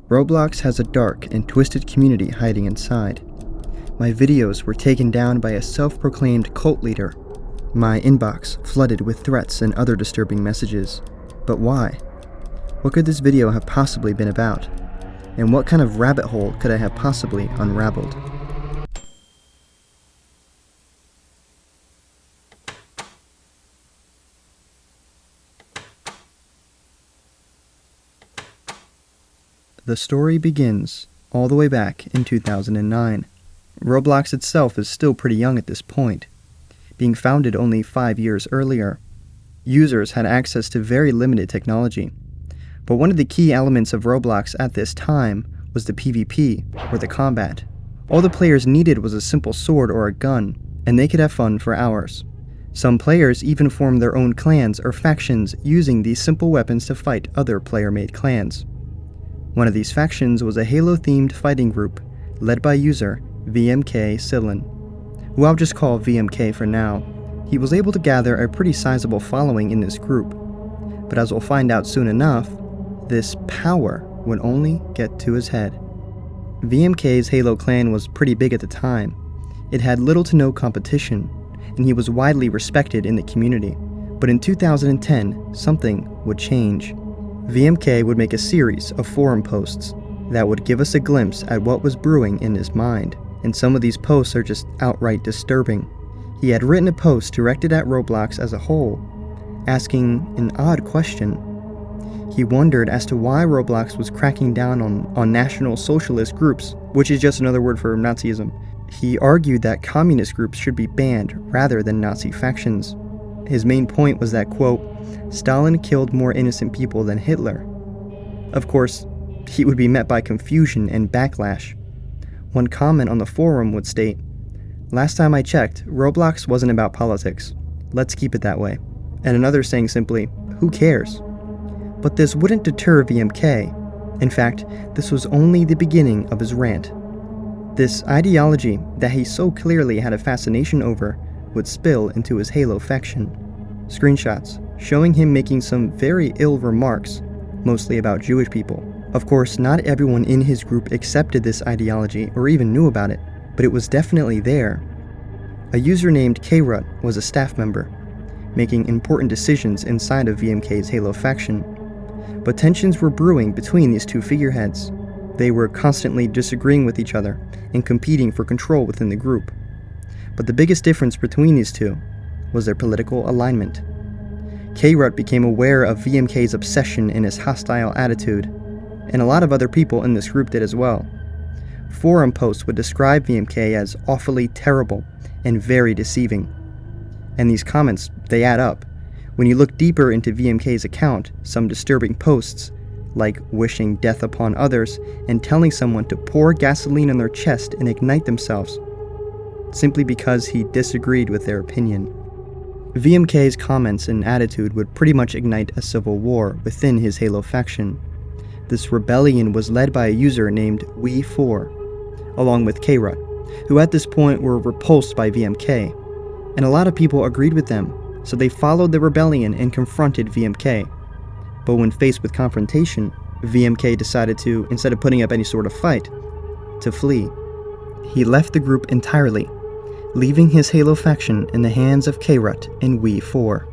Roblox has a dark and twisted community hiding inside. My videos were taken down by a self-proclaimed cult leader. My inbox flooded with threats and other disturbing messages. But why? What could this video have possibly been about? And what kind of rabbit hole could I have possibly unraveled? The story begins all the way back in 2009. Roblox itself is still pretty young at this point, being founded only 5 years earlier. Users had access to very limited technology, but one of the key elements of Roblox at this time was the PvP, or the combat. All the players needed was a simple sword or a gun, and they could have fun for hours. Some players even formed their own clans or factions using these simple weapons to fight other player-made clans. One of these factions was a Halo-themed fighting group, led by user VMKCillen, who I'll just call VMK for now. He was able to gather a pretty sizable following in this group, but as we'll find out soon enough, this power would only get to his head. VMK's Halo clan was pretty big at the time. It had little to no competition, and he was widely respected in the community. But in 2010, something would change. VMK would make a series of forum posts that would give us a glimpse at what was brewing in his mind, and some of these posts are just outright disturbing. He had written a post directed at Roblox as a whole, asking an odd question. He wondered as to why Roblox was cracking down on National Socialist groups, which is just another word for Nazism. He argued that communist groups should be banned rather than Nazi factions. His main point was that, quote, Stalin killed more innocent people than Hitler. Of course, he would be met by confusion and backlash. One comment on the forum would state, "Last time I checked, Roblox wasn't about politics. Let's keep it that way." And another saying simply, "Who cares?" But this wouldn't deter VMK. In fact, this was only the beginning of his rant. This ideology that he so clearly had a fascination over would spill into his Halo faction. Screenshots showing him making some very ill remarks, mostly about Jewish people. Of course, not everyone in his group accepted this ideology or even knew about it, but it was definitely there. A user named Krut was a staff member, making important decisions inside of VMK's Halo faction. But tensions were brewing between these two figureheads. They were constantly disagreeing with each other and competing for control within the group. But the biggest difference between these two was their political alignment. Krut became aware of VMK's obsession and his hostile attitude, and a lot of other people in this group did as well. Forum posts would describe VMK as awfully terrible and very deceiving. And these comments, they add up. When you look deeper into VMK's account, some disturbing posts, like wishing death upon others and telling someone to pour gasoline on their chest and ignite themselves, simply because he disagreed with their opinion. VMK's comments and attitude would pretty much ignite a civil war within his Halo faction. This rebellion was led by a user named We4, along with Krut, who at this point were repulsed by VMK, and a lot of people agreed with them, so they followed the rebellion and confronted VMK. But when faced with confrontation, VMK decided to, instead of putting up any sort of fight, to flee. He left the group entirely, leaving his Halo faction in the hands of Krut and We4.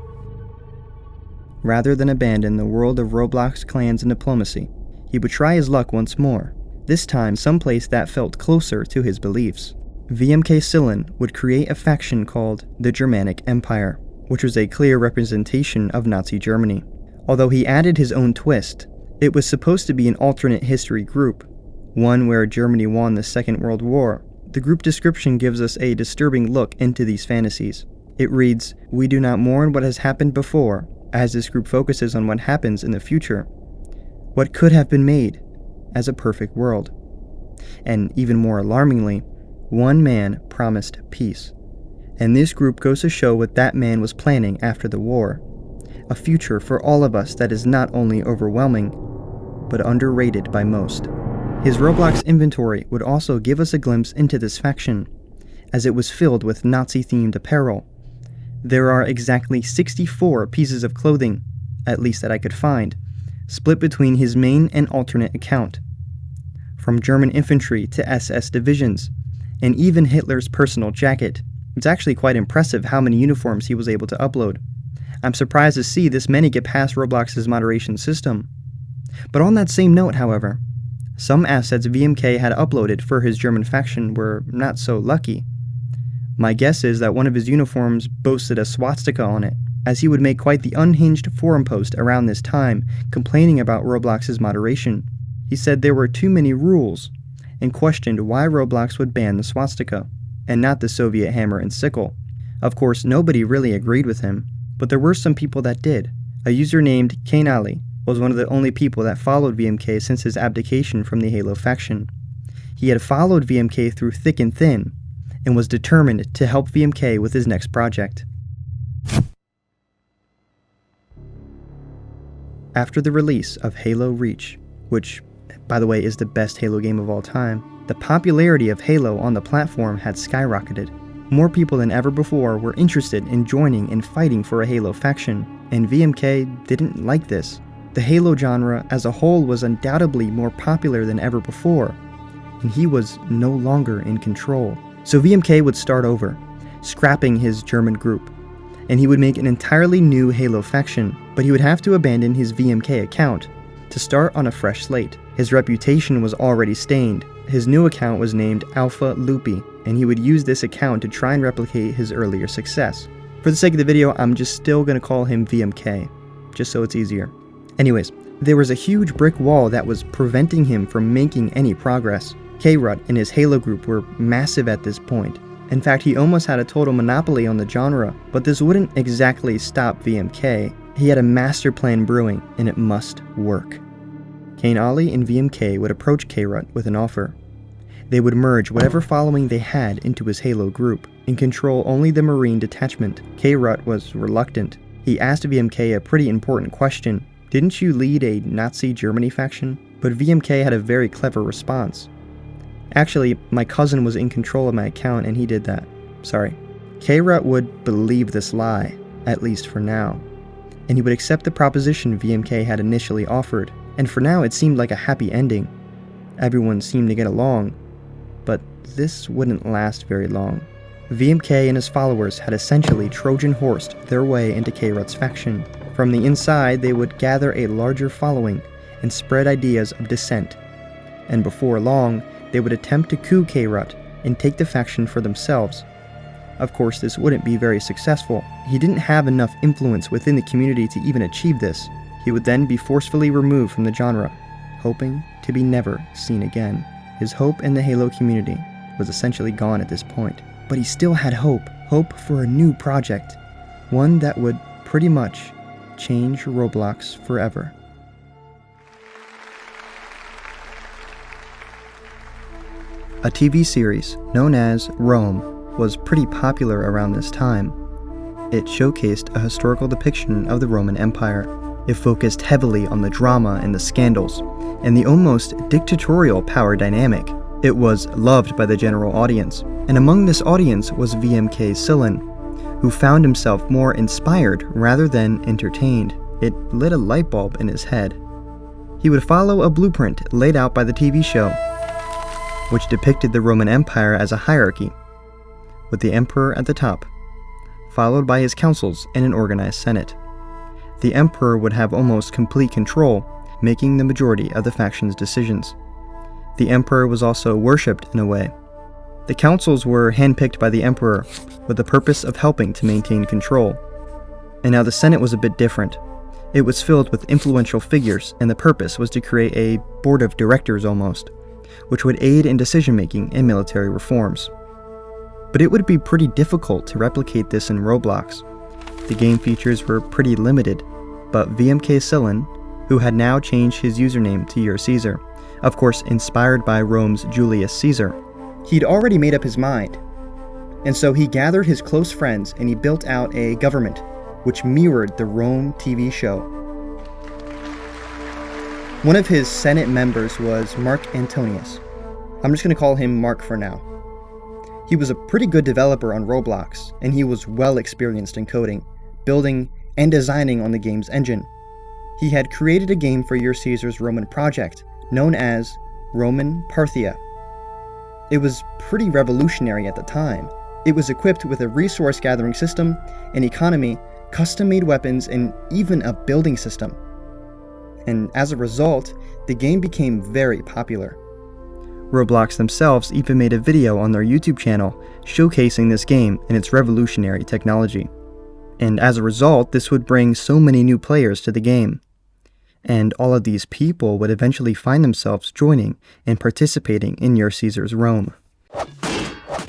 Rather than abandon the world of Roblox clans and diplomacy, he would try his luck once more, this time someplace that felt closer to his beliefs. VMKCillen would create a faction called the Germanic Empire, which was a clear representation of Nazi Germany. Although he added his own twist, it was supposed to be an alternate history group, one where Germany won the Second World War. The group description gives us a disturbing look into these fantasies. It reads, "We do not mourn what has happened before, as this group focuses on what happens in the future. What could have been made as a perfect world." And even more alarmingly, one man promised peace. And this group goes to show what that man was planning after the war. A future for all of us that is not only overwhelming, but underrated by most. His Roblox inventory would also give us a glimpse into this faction, as it was filled with Nazi-themed apparel. There are exactly 64 pieces of clothing, at least that I could find, split between his main and alternate account. from German infantry to SS divisions, and even Hitler's personal jacket. It's actually quite impressive how many uniforms he was able to upload. I'm surprised to see this many get past Roblox's moderation system. But on that same note, however, some assets VMK had uploaded for his German faction were not so lucky. My guess is that one of his uniforms boasted a swastika on it, as he would make quite the unhinged forum post around this time complaining about Roblox's moderation. He said there were too many rules, and questioned why Roblox would ban the swastika, and not the Soviet hammer and sickle. Of course, nobody really agreed with him, but there were some people that did. A user named Kane Ali was one of the only people that followed VMK since his abdication from the Halo faction. He had followed VMK through thick and thin, and was determined to help VMK with his next project. After the release of Halo Reach, which, by the way, is the best Halo game of all time, the popularity of Halo on the platform had skyrocketed. More people than ever before were interested in joining and fighting for a Halo faction, and VMK didn't like this. The Halo genre as a whole was undoubtedly more popular than ever before, and he was no longer in control. So VMK would start over, scrapping his German group, and he would make an entirely new Halo faction, but he would have to abandon his VMK account to start on a fresh slate. His reputation was already stained. His new account was named Alpha Loopy, and he would use this account to try and replicate his earlier success. For the sake of the video, I'm just still going to call him VMK, just so it's easier. Anyways, there was a huge brick wall that was preventing him from making any progress. K-Rut and his Halo group were massive at this point. In fact, he almost had a total monopoly on the genre, but this wouldn't exactly stop VMK. He had a master plan brewing, and it must work. Kane Ali and VMK would approach K-Rut with an offer. They would merge whatever following they had into his Halo group, and control only the Marine detachment. K-Rut was reluctant. He asked VMK a pretty important question. Didn't you lead a Nazi Germany faction? But VMK had a very clever response. Actually, my cousin was in control of my account and he did that. Sorry. K-Rut would believe this lie, at least for now, and he would accept the proposition VMK had initially offered, and for now it seemed like a happy ending. Everyone seemed to get along, but this wouldn't last very long. VMK and his followers had essentially Trojan horsed their way into K-Rut's faction. From the inside, they would gather a larger following and spread ideas of dissent, and before long, they would attempt to coup K-Rut and take the faction for themselves. Of course, this wouldn't be very successful. He didn't have enough influence within the community to even achieve this. He would then be forcefully removed from the genre, hoping to be never seen again. His hope in the Halo community was essentially gone at this point. But he still had hope for a new project, one that would pretty much change Roblox forever. A TV series known as Rome was pretty popular around this time. It showcased a historical depiction of the Roman Empire. It focused heavily on the drama and the scandals, and the almost dictatorial power dynamic. It was loved by the general audience, and among this audience was VMKCillen, who found himself more inspired rather than entertained. It lit a light bulb in his head. He would follow a blueprint laid out by the TV show, which depicted the Roman Empire as a hierarchy, with the emperor at the top, followed by his councils and an organized senate. The emperor would have almost complete control, making the majority of the faction's decisions. The emperor was also worshipped in a way. The councils were handpicked by the emperor with the purpose of helping to maintain control. And now the senate was a bit different. It was filled with influential figures, and the purpose was to create a board of directors almost, which would aid in decision-making and military reforms. But it would be pretty difficult to replicate this in Roblox. The game features were pretty limited, but VMKCillen, who had now changed his username to Your Caesar, of course inspired by Rome's Julius Caesar, he'd already made up his mind. And so he gathered his close friends and he built out a government which mirrored the Rome TV show. One of his Senate members was Mark Antonius. I'm just going to call him Mark for now. He was a pretty good developer on Roblox, and he was well experienced in coding, building, and designing on the game's engine. He had created a game for Your Caesar's Roman project, known as Roman Parthia. It was pretty revolutionary at the time. It was equipped with a resource-gathering system, an economy, custom-made weapons, and even a building system. And as a result, the game became very popular. Roblox themselves even made a video on their YouTube channel showcasing this game and its revolutionary technology. And as a result, this would bring so many new players to the game. And all of these people would eventually find themselves joining and participating in Your Caesar's Rome.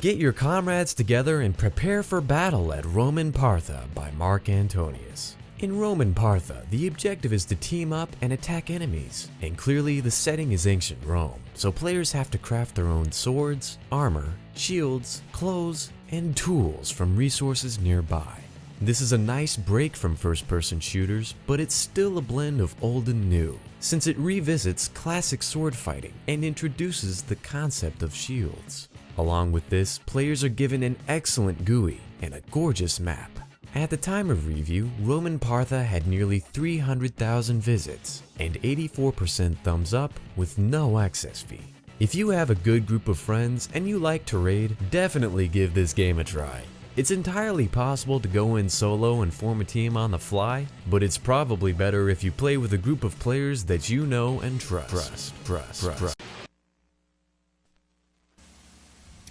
Get your comrades together and prepare for battle at Roman Partha by Mark Antonius. In Roman Partha, the objective is to team up and attack enemies, and clearly the setting is ancient Rome, so players have to craft their own swords, armor, shields, clothes, and tools from resources nearby. This is a nice break from first-person shooters, but it's still a blend of old and new, since it revisits classic sword fighting and introduces the concept of shields. Along with this, players are given an excellent GUI and a gorgeous map. At the time of review, Roman Partha had nearly 300,000 visits and 84% thumbs up with no access fee. If you have a good group of friends and you like to raid, definitely give this game a try. It's entirely possible to go in solo and form a team on the fly, but it's probably better if you play with a group of players that you know and trust.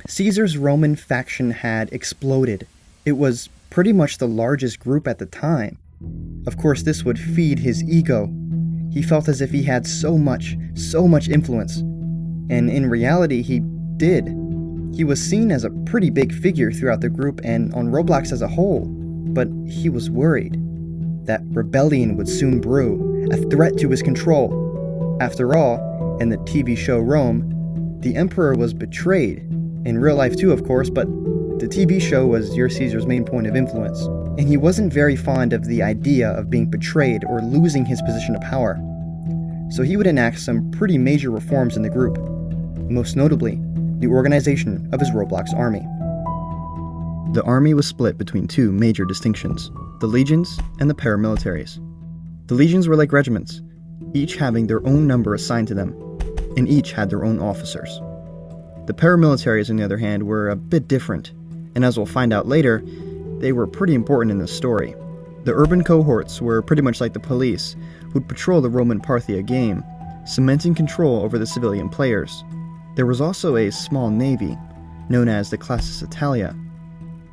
Caesar's Roman faction had exploded. It was pretty much the largest group at the time. Of course, this would feed his ego. He felt as if he had so much influence. And in reality, he did. He was seen as a pretty big figure throughout the group and on Roblox as a whole. But he was worried that rebellion would soon brew, a threat to his control. After all, in the TV show Rome, the emperor was betrayed. In real life too, of course, but the TV show was Your Caesar's main point of influence, and he wasn't very fond of the idea of being betrayed or losing his position of power. So he would enact some pretty major reforms in the group, most notably the organization of his Roblox army. The army was split between two major distinctions, the legions and the paramilitaries. The legions were like regiments, each having their own number assigned to them, and each had their own officers. The paramilitaries, on the other hand, were a bit different, and as we'll find out later, they were pretty important in the story. The urban cohorts were pretty much like the police, who'd patrol the Roman Parthia game, cementing control over the civilian players. There was also a small navy, known as the Classis Italia,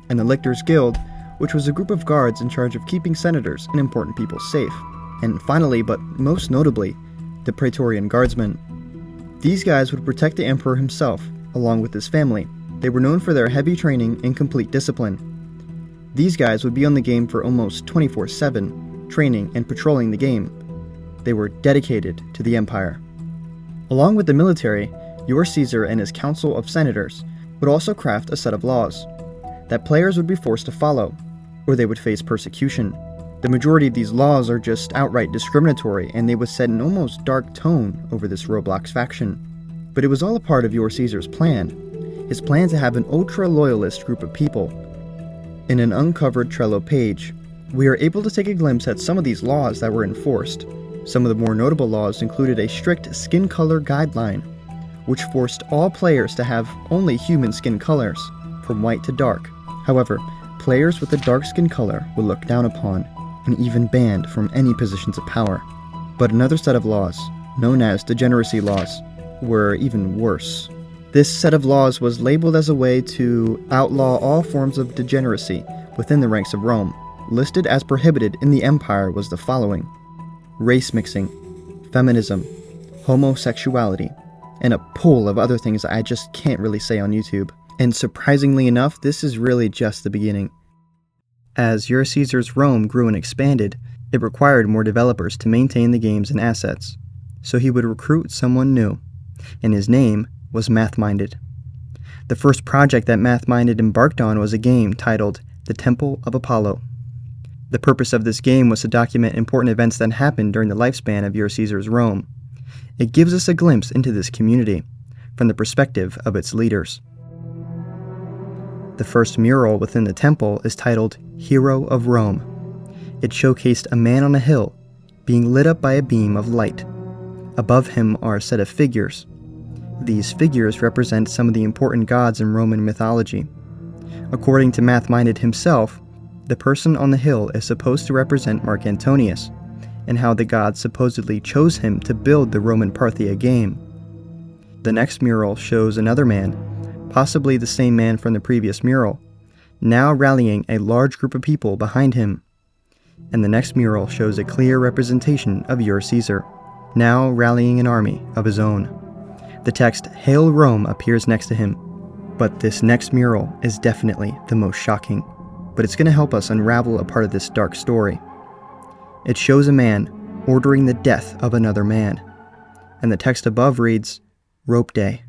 and the Lictors Guild, which was a group of guards in charge of keeping senators and important people safe. And finally, but most notably, the Praetorian Guardsmen. These guys would protect the emperor himself, along with his family. They were known for their heavy training and complete discipline. These guys would be on the game for almost 24/7, training and patrolling the game. They were dedicated to the empire. Along with the military, Your Caesar and his council of senators would also craft a set of laws that players would be forced to follow, or they would face persecution. The majority of these laws are just outright discriminatory, and they would set an almost dark tone over this Roblox faction. But it was all a part of Your Caesar's plan, his plan to have an ultra-loyalist group of people. In an uncovered Trello page, we are able to take a glimpse at some of these laws that were enforced. Some of the more notable laws included a strict skin color guideline, which forced all players to have only human skin colors, from white to dark. However, players with a dark skin color were looked down upon and even banned from any positions of power. But another set of laws, known as degeneracy laws, were even worse. This set of laws was labeled as a way to outlaw all forms of degeneracy within the ranks of Rome. Listed as prohibited in the empire was the following: race mixing, feminism, homosexuality, and a pool of other things I just can't really say on YouTube. And surprisingly enough, this is really just the beginning. As Your Caesar's Rome grew and expanded, it required more developers to maintain the games and assets. So he would recruit someone new, and his name was MathMinded. The first project that MathMinded embarked on was a game titled The Temple of Apollo. The purpose of this game was to document important events that happened during the lifespan of Your Caesar's Rome. It gives us a glimpse into this community from the perspective of its leaders. The first mural within the temple is titled Hero of Rome. It showcased a man on a hill being lit up by a beam of light. Above him are a set of figures. These figures represent some of the important gods in Roman mythology. According to Math-Minded himself, the person on the hill is supposed to represent Mark Antonius, and how the gods supposedly chose him to build the Roman Parthia game. The next mural shows another man, possibly the same man from the previous mural, now rallying a large group of people behind him. And the next mural shows a clear representation of your Caesar, now rallying an army of his own. The text "Hail Rome" appears next to him, but this next mural is definitely the most shocking, but it's going to help us unravel a part of this dark story. It shows a man ordering the death of another man, and the text above reads, "Rope Day."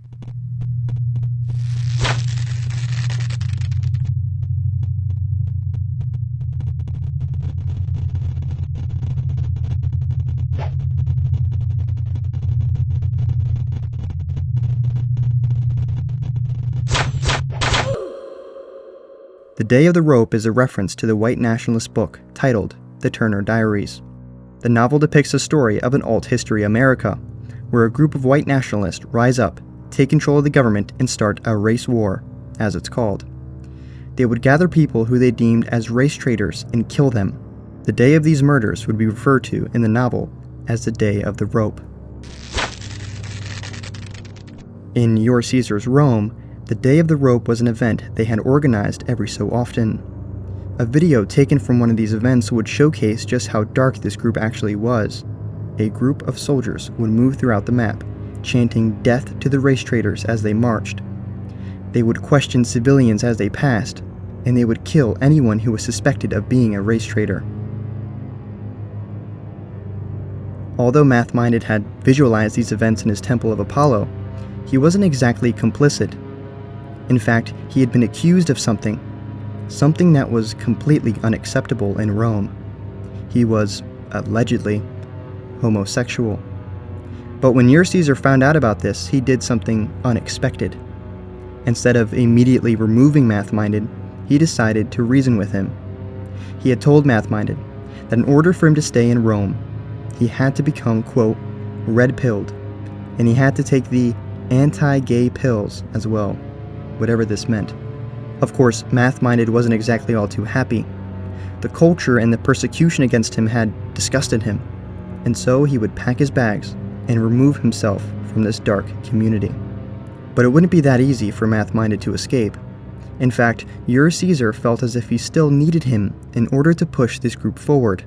The Day of the Rope is a reference to the white nationalist book titled The Turner Diaries. The novel depicts a story of an alt-history America, where a group of white nationalists rise up, take control of the government, and start a race war, as it's called. They would gather people who they deemed as race traitors and kill them. The day of these murders would be referred to in the novel as the Day of the Rope. In Your Caesar's Rome, the Day of the Rope was an event they had organized every so often. A video taken from one of these events would showcase just how dark this group actually was. A group of soldiers would move throughout the map, chanting death to the race traitors as they marched. They would question civilians as they passed, and they would kill anyone who was suspected of being a race traitor. Although Math-Minded had visualized these events in his Temple of Apollo, he wasn't exactly complicit. In fact, he had been accused of something that was completely unacceptable in Rome. He was, allegedly, homosexual. But when your Caesar found out about this, he did something unexpected. Instead of immediately removing Math-Minded, he decided to reason with him. He had told Math-Minded that in order for him to stay in Rome, he had to become, quote, red-pilled, and he had to take the anti-gay pills as well, whatever this meant. Of course, Math-Minded wasn't exactly all too happy. The culture and the persecution against him had disgusted him, and so he would pack his bags and remove himself from this dark community. But it wouldn't be that easy for Math-Minded to escape. In fact, your Caesar felt as if he still needed him in order to push this group forward.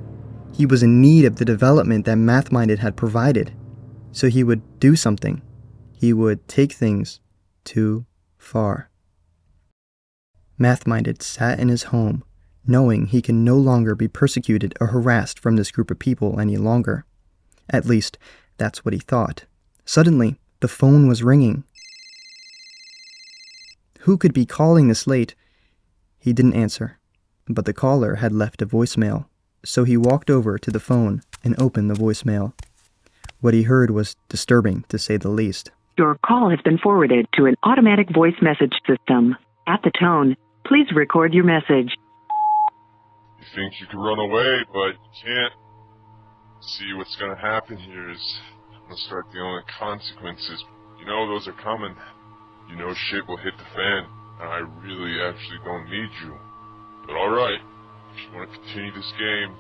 He was in need of the development that Math-Minded had provided, so he would do something. He would take things too far. Math-Minded sat in his home, knowing he can no longer be persecuted or harassed from this group of people any longer. At least, that's what he thought. Suddenly, the phone was ringing. Who could be calling this late? He didn't answer, but the caller had left a voicemail, so he walked over to the phone and opened the voicemail. What he heard was disturbing, to say the least. Your call has been forwarded to an automatic voice message system. At the tone, please record your message. You think you can run away, but you can't. See, what's gonna happen here is I'm gonna start dealing with consequences. You know those are coming. You know shit will hit the fan, and I really actually don't need you. But alright, if you wanna continue this game,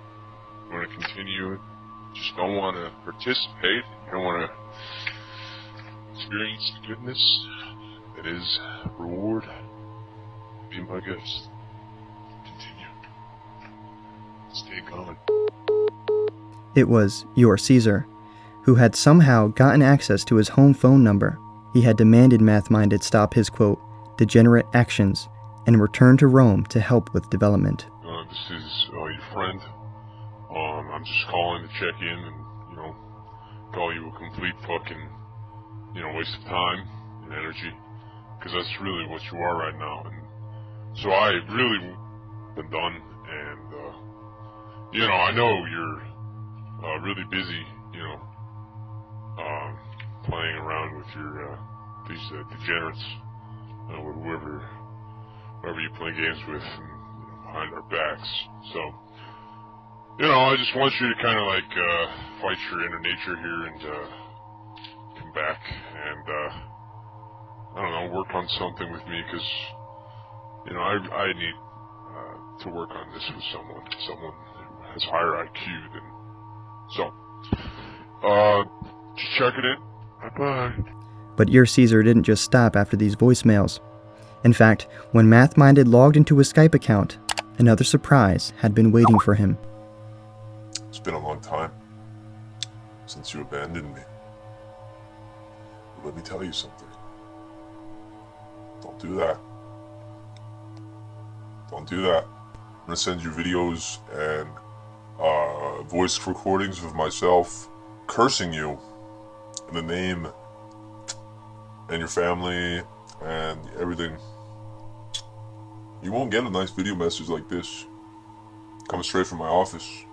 you wanna continue, just don't wanna participate, you don't wanna experience the goodness that is reward, be my guest. Continue. Stay gone. It was your Caesar, who had somehow gotten access to his home phone number. He had demanded Math-Minded stop his, quote, degenerate actions and return to Rome to help with development. This is your friend. I'm just calling to check in and, call you a complete fucking, waste of time and energy. Because that's really what you are right now. And so I really been done. And, I know you're really busy, playing around with your these degenerates, with whoever you play games with, and, behind our backs. So, I just want you to kind of fight your inner nature here and come back and I don't know, work on something with me, because, you know, I need to work on this with someone who has higher IQ than... So, just checking in. Bye-bye. But your Caesar didn't just stop after these voicemails. In fact, when Math-Minded logged into his Skype account, another surprise had been waiting for him. It's been a long time since you abandoned me. But let me tell you something. Don't do that. Don't do that. I'm gonna send you videos and voice recordings of myself cursing you in the name and your family and everything. You won't get a nice video message like this coming straight from my office.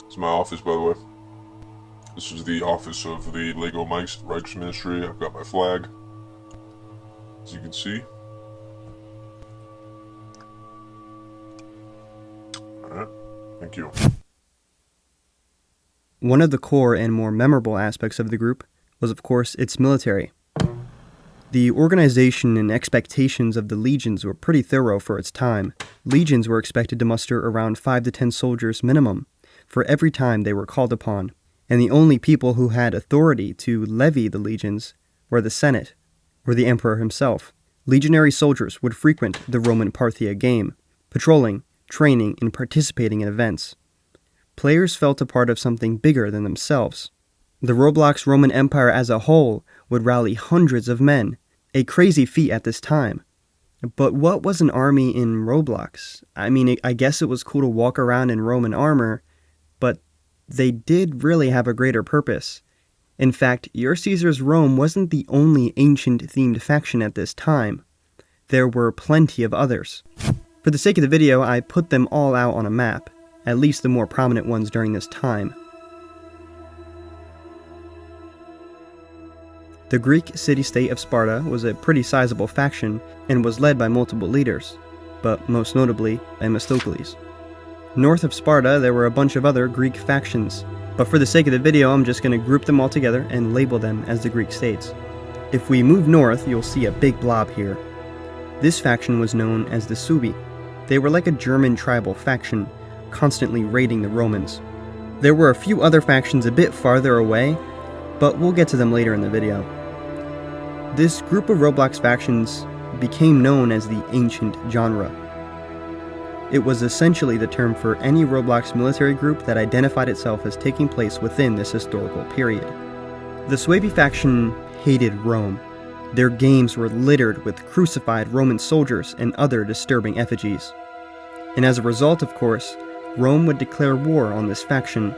It's my office, by the way. This is the office of the Lego Reichs Ministry. I've got my flag, as you can see. Alright, thank you. One of the core and more memorable aspects of the group was, of course, its military. The organization and expectations of the legions were pretty thorough for its time. Legions were expected to muster around 5 to 10 soldiers minimum for every time they were called upon, and the only people who had authority to levy the legions were the Senate, or the Emperor himself. Legionary soldiers would frequent the Roman Parthia game, patrolling, training, and participating in events. Players felt a part of something bigger than themselves. The Roblox Roman Empire as a whole would rally hundreds of men, a crazy feat at this time. But what was an army in Roblox? I mean, I guess it was cool to walk around in Roman armor, but they did really have a greater purpose. In fact, Your Caesar's Rome wasn't the only ancient-themed faction at this time. There were plenty of others. For the sake of the video, I put them all out on a map, at least the more prominent ones during this time. The Greek city-state of Sparta was a pretty sizable faction and was led by multiple leaders, but most notably Themistocles. North of Sparta, there were a bunch of other Greek factions, but for the sake of the video, I'm just going to group them all together and label them as the Greek states. If we move north, you'll see a big blob here. This faction was known as the Suebi. They were like a German tribal faction, constantly raiding the Romans. There were a few other factions a bit farther away, but we'll get to them later in the video. This group of Roblox factions became known as the Ancient Genre. It was essentially the term for any Roblox military group that identified itself as taking place within this historical period. The Suebi faction hated Rome. Their games were littered with crucified Roman soldiers and other disturbing effigies. And as a result, of course, Rome would declare war on this faction.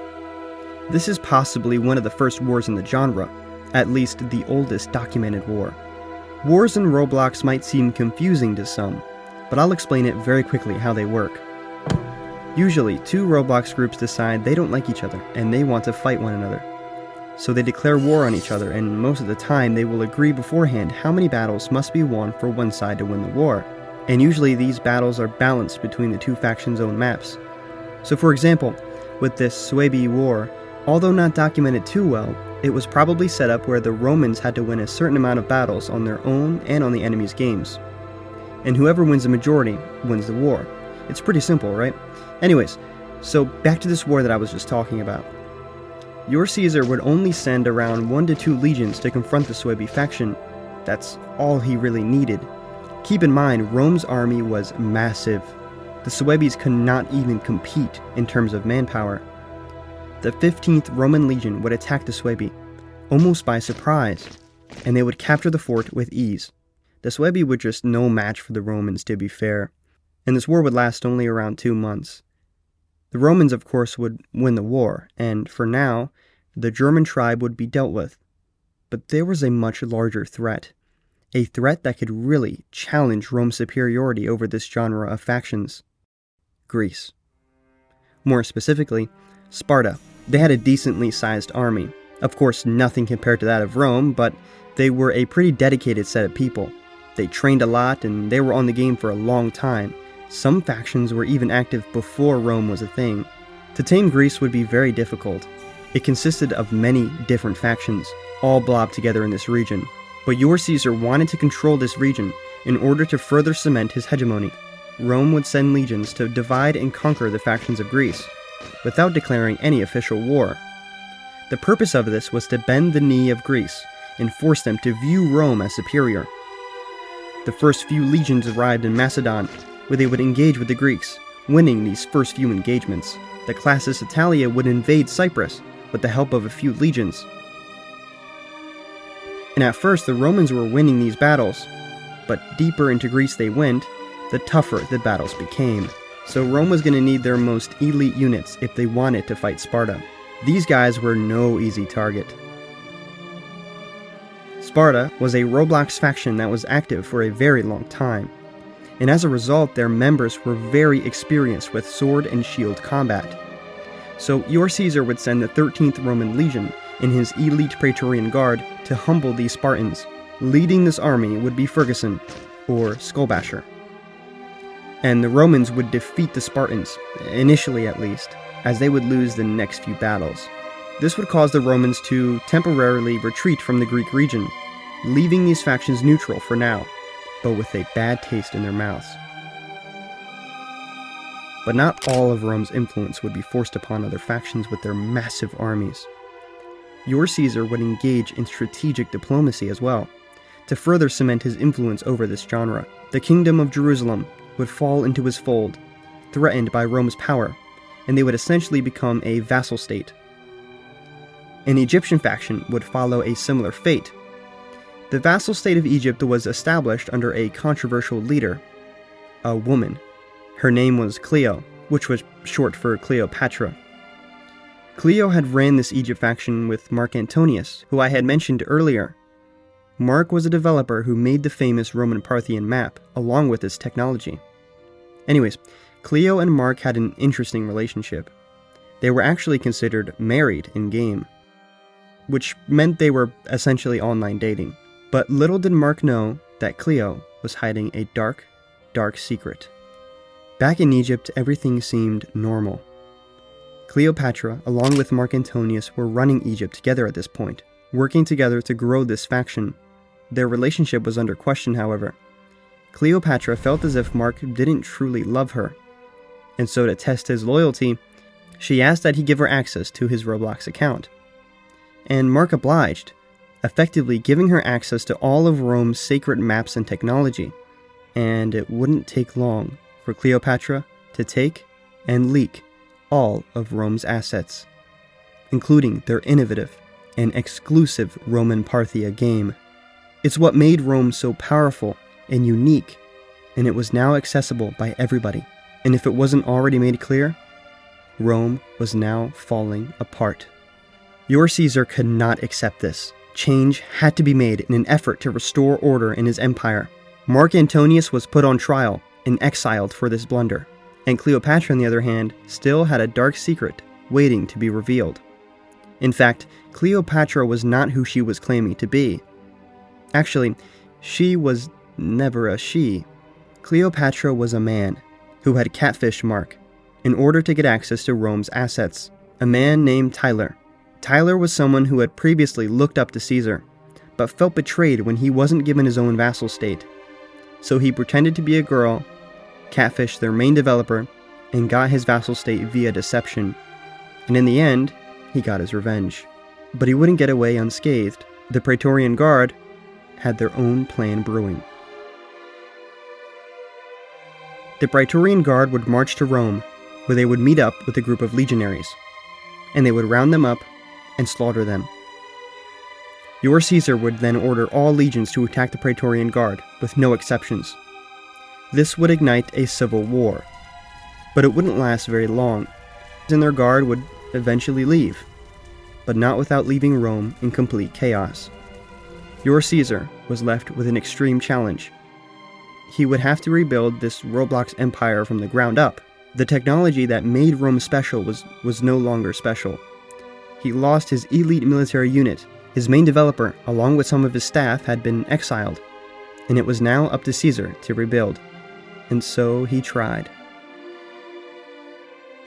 This is possibly one of the first wars in the genre, at least the oldest documented war. Wars in Roblox might seem confusing to some, but I'll explain it very quickly how they work. Usually, 2 Roblox groups decide they don't like each other and they want to fight one another. So they declare war on each other, and most of the time they will agree beforehand how many battles must be won for one side to win the war. And usually these battles are balanced between the 2 factions' own maps. So for example, with this Suebi war, although not documented too well, it was probably set up where the Romans had to win a certain amount of battles on their own and on the enemy's games. And whoever wins the majority wins the war. It's pretty simple, right? Anyways, so back to this war that I was just talking about. Your Caesar would only send around 1 to 2 legions to confront the Suebi faction. That's all he really needed. Keep in mind, Rome's army was massive. The Suebis could not even compete in terms of manpower. The 15th Roman Legion would attack the Suebi, almost by surprise, and they would capture the fort with ease. The Suebi were just no match for the Romans, to be fair, and this war would last only around 2 months. The Romans, of course, would win the war, and for now, the German tribe would be dealt with. But there was a much larger threat, a threat that could really challenge Rome's superiority over this genre of factions: Greece. More specifically, Sparta. They had a decently sized army. Of course, nothing compared to that of Rome, but they were a pretty dedicated set of people. They trained a lot, and they were on the game for a long time. Some factions were even active before Rome was a thing. To tame Greece would be very difficult. It consisted of many different factions, all blobbed together in this region. But your Caesar wanted to control this region in order to further cement his hegemony. Rome would send legions to divide and conquer the factions of Greece, without declaring any official war. The purpose of this was to bend the knee of Greece and force them to view Rome as superior. The first few legions arrived in Macedon, where they would engage with the Greeks, winning these first few engagements. The Classis Italia would invade Cyprus with the help of a few legions. And at first the Romans were winning these battles, but deeper into Greece they went, the tougher the battles became. So Rome was going to need their most elite units if they wanted to fight Sparta. These guys were no easy target. Sparta was a Roblox faction that was active for a very long time, and as a result their members were very experienced with sword and shield combat. So your Caesar would send the 13th Roman Legion and his elite Praetorian Guard to humble these Spartans. Leading this army would be Ferguson, or Skullbasher. And the Romans would defeat the Spartans, initially at least, as they would lose the next few battles. This would cause the Romans to temporarily retreat from the Greek region, leaving these factions neutral for now, but with a bad taste in their mouths. But not all of Rome's influence would be forced upon other factions with their massive armies. Your Caesar would engage in strategic diplomacy as well, to further cement his influence over this genre. The kingdom of Jerusalem would fall into his fold, threatened by Rome's power, and they would essentially become a vassal state. An Egyptian faction would follow a similar fate. The vassal state of Egypt was established under a controversial leader, a woman. Her name was Cleo, which was short for Cleopatra. Cleo had ran this Egypt faction with Mark Antonius, who I had mentioned earlier. Mark was a developer who made the famous Roman Parthian map, along with its technology. Anyways, Cleo and Mark had an interesting relationship. They were actually considered married in-game, which meant they were essentially online dating. But little did Mark know that Cleo was hiding a dark, dark secret. Back in Egypt, everything seemed normal. Cleopatra, along with Mark Antonius, were running Egypt together at this point, working together to grow this faction. Their relationship was under question, however. Cleopatra felt as if Mark didn't truly love her, and so to test his loyalty, she asked that he give her access to his Roblox account. And Mark obliged, effectively giving her access to all of Rome's sacred maps and technology. And it wouldn't take long for Cleopatra to take and leak all of Rome's assets, including their innovative and exclusive Roman Parthia game. It's what made Rome so powerful and unique, and it was now accessible by everybody. And if it wasn't already made clear, Rome was now falling apart. Your Caesar could not accept this. Change had to be made in an effort to restore order in his empire. Mark Antonius was put on trial and exiled for this blunder, and Cleopatra, on the other hand, still had a dark secret waiting to be revealed. In fact, Cleopatra was not who she was claiming to be. Actually, she was never a she. Cleopatra was a man who had catfished Mark in order to get access to Rome's assets. A man named Tyler. Tyler was someone who had previously looked up to Caesar, but felt betrayed when he wasn't given his own vassal state. So he pretended to be a girl, catfished their main developer, and got his vassal state via deception. And in the end, he got his revenge. But he wouldn't get away unscathed. The Praetorian Guard had their own plan brewing. The Praetorian Guard would march to Rome, where they would meet up with a group of legionaries, and they would round them up and slaughter them. Your Caesar would then order all legions to attack the Praetorian Guard, with no exceptions. This would ignite a civil war, but it wouldn't last very long, and their guard would eventually leave, but not without leaving Rome in complete chaos. Your Caesar was left with an extreme challenge. He would have to rebuild this Roblox empire from the ground up. The technology that made Rome special was no longer special. He lost his elite military unit. His main developer, along with some of his staff, had been exiled, and it was now up to Caesar to rebuild. And so he tried.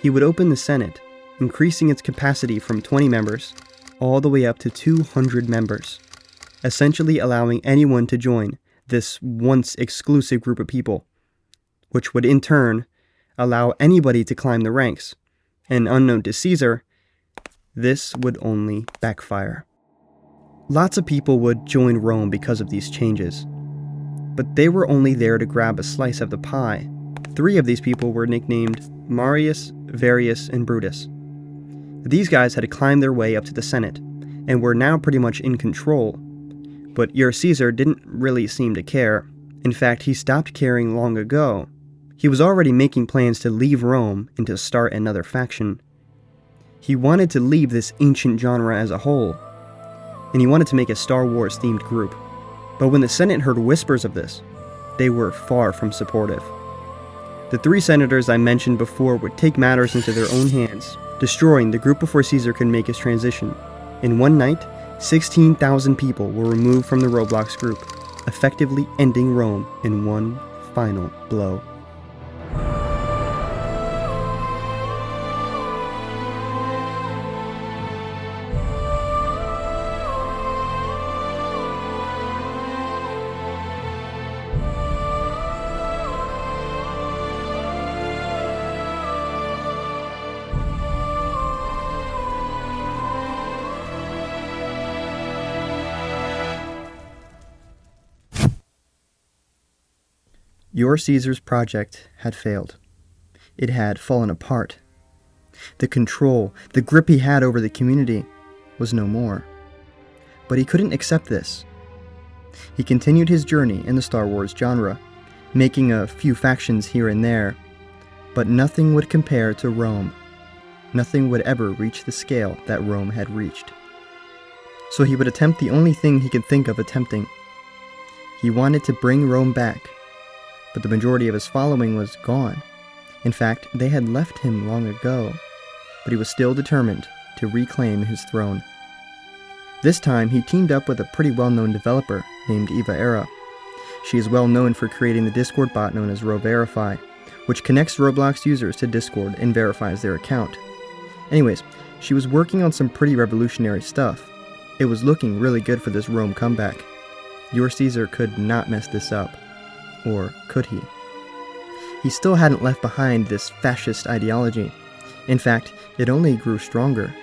He would open the Senate, increasing its capacity from 20 members all the way up to 200 members. essentially allowing anyone to join this once exclusive group of people, which would in turn allow anybody to climb the ranks. And unknown to Caesar, this would only backfire. Lots of people would join Rome because of these changes, but they were only there to grab a slice of the pie. 3 of these people were nicknamed Marius, Varius, and Brutus. These guys had climbed their way up to the Senate, and were now pretty much in control. But your Caesar didn't really seem to care. In fact, he stopped caring long ago. He was already making plans to leave Rome and to start another faction. He wanted to leave this ancient genre as a whole, and he wanted to make a Star Wars themed group. But when the Senate heard whispers of this, they were far from supportive. The 3 senators I mentioned before would take matters into their own hands, destroying the group before Caesar could make his transition. In one night, 16,000 people were removed from the Roblox group, effectively ending Rome in one final blow. Your Caesar's project had failed. It had fallen apart. The control, the grip he had over the community was no more. But he couldn't accept this. He continued his journey in the Star Wars genre, making a few factions here and there, but nothing would compare to Rome. Nothing would ever reach the scale that Rome had reached. So he would attempt the only thing he could think of attempting. He wanted to bring Rome back. But the majority of his following was gone. In fact, they had left him long ago, but he was still determined to reclaim his throne. This time, he teamed up with a pretty well-known developer named Eva Era. She is well known for creating the Discord bot known as RoVerify, which connects Roblox users to Discord and verifies their account. Anyways, she was working on some pretty revolutionary stuff. It was looking really good for this Rome comeback. Your Caesar could not mess this up. Or could he? He still hadn't left behind this fascist ideology. In fact, it only grew stronger.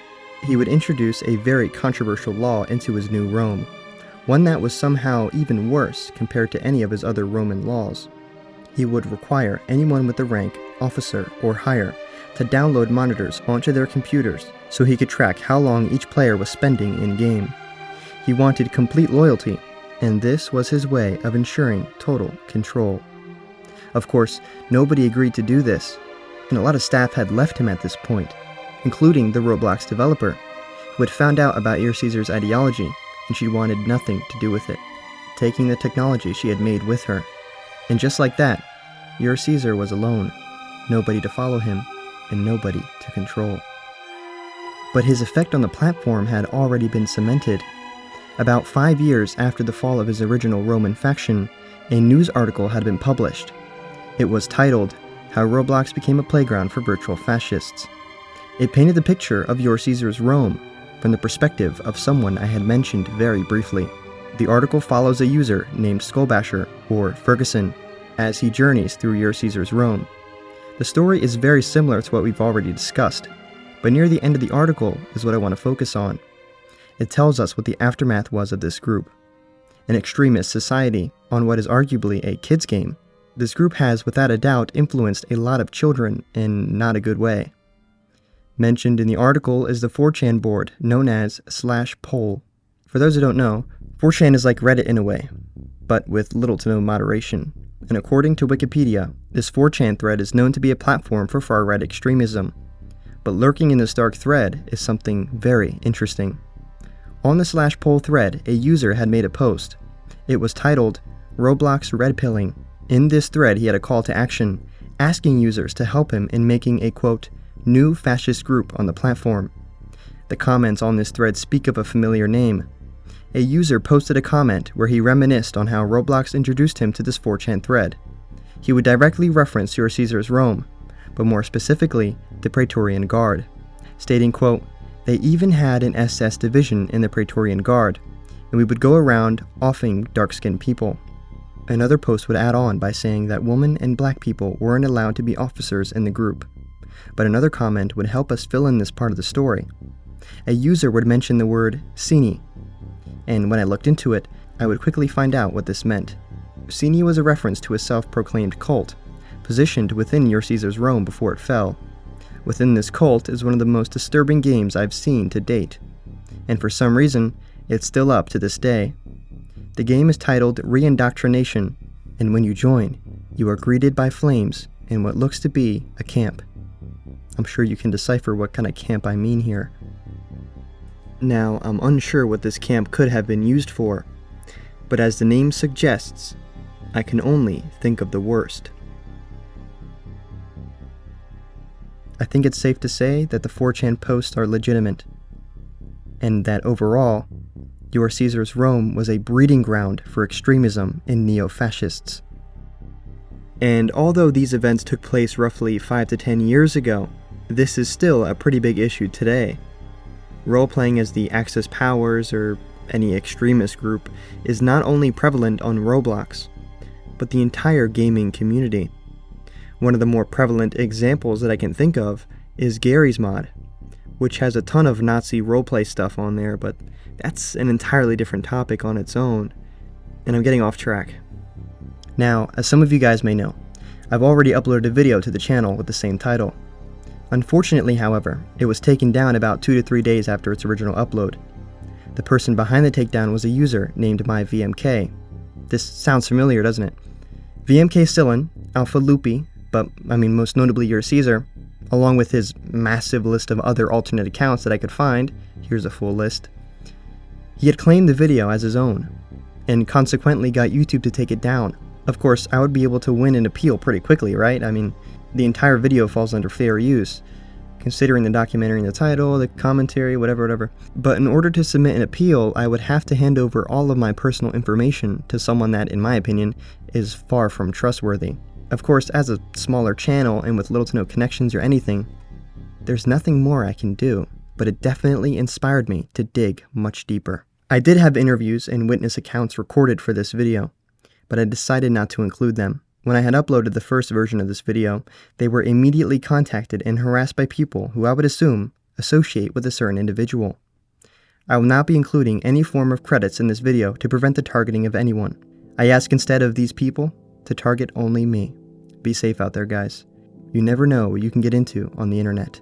He would introduce a very controversial law into his new Rome, one that was somehow even worse compared to any of his other Roman laws. He would require anyone with the rank officer or higher to download monitors onto their computers so he could track how long each player was spending in-game. He wanted complete loyalty, and this was his way of ensuring total control. Of course, nobody agreed to do this, and a lot of staff had left him at this point, including the Roblox developer, who had found out about your Caesar's ideology, and she wanted nothing to do with it, taking the technology she had made with her. And just like that, your Caesar was alone, nobody to follow him, and nobody to control. But his effect on the platform had already been cemented. About 5 years after the fall of his original Roman faction, a news article had been published. It was titled, "How Roblox Became a Playground for Virtual Fascists." It painted the picture of your Caesar's Rome from the perspective of someone I had mentioned very briefly. The article follows a user named Skullbasher, or Ferguson, as he journeys through your Caesar's Rome. The story is very similar to what we've already discussed, but near the end of the article is what I want to focus on. It tells us what the aftermath was of this group. An extremist society on what is arguably a kid's game. This group has, without a doubt, influenced a lot of children in not a good way. Mentioned in the article is the 4chan board known as /poll. For those who don't know, 4chan is like Reddit in a way, but with little to no moderation. And according to Wikipedia, this 4chan thread is known to be a platform for far-right extremism. But lurking in this dark thread is something very interesting. On the /poll thread, a user had made a post. It was titled, "Roblox Red Pilling." In this thread, he had a call to action, asking users to help him in making a, quote, "new fascist group on the platform." The comments on this thread speak of a familiar name. A user posted a comment where he reminisced on how Roblox introduced him to this 4chan thread. He would directly reference your Caesar's Rome, but more specifically, the Praetorian Guard, stating, quote, "They even had an SS division in the Praetorian Guard. and we would go around offing dark-skinned people. Another post would add on by saying that women and black people weren't allowed to be officers in the group. But another comment would help us fill in this part of the story. A user would mention the word Sini, and when I looked into it, I would quickly find out what this meant. Sini was a reference to a self-proclaimed cult, positioned within Your Caesar's Rome before it fell. Within this cult is one of the most disturbing games I've seen to date, and for some reason, it's still up to this day. The game is titled Reindoctrination, and when you join, you are greeted by flames in what looks to be a camp. I'm sure you can decipher what kind of camp I mean here. Now, I'm unsure what this camp could have been used for, but as the name suggests, I can only think of the worst. I think it's safe to say that the 4chan posts are legitimate, and that overall, Your Caesar's Rome was a breeding ground for extremism in neo-fascists. And although these events took place roughly 5 to 10 years ago, this is still a pretty big issue today. Role-playing as the Axis powers or any extremist group is not only prevalent on Roblox, but the entire gaming community. One of the more prevalent examples that I can think of is Gary's mod, which has a ton of Nazi roleplay stuff on there, but that's an entirely different topic on its own, and I'm getting off track. Now, as some of you guys may know, I've already uploaded a video to the channel with the same title. Unfortunately, however, it was taken down about 2 to 3 days after its original upload. The person behind the takedown was a user named myVMK. This sounds familiar, doesn't it? VMKCillen, Alpha Loopy, but most notably Your Caesar, along with his massive list of other alternate accounts that I could find, here's a full list. He had claimed the video as his own, and consequently got YouTube to take it down. Of course, I would be able to win an appeal pretty quickly, right? The entire video falls under fair use, considering the documentary in the title, the commentary, whatever. But in order to submit an appeal, I would have to hand over all of my personal information to someone that, in my opinion, is far from trustworthy. Of course, as a smaller channel and with little to no connections or anything, there's nothing more I can do, but it definitely inspired me to dig much deeper. I did have interviews and witness accounts recorded for this video, but I decided not to include them. When I had uploaded the first version of this video, they were immediately contacted and harassed by people who I would assume associate with a certain individual. I will not be including any form of credits in this video to prevent the targeting of anyone. I ask instead of these people to target only me. Be safe out there, guys. You never know what you can get into on the internet.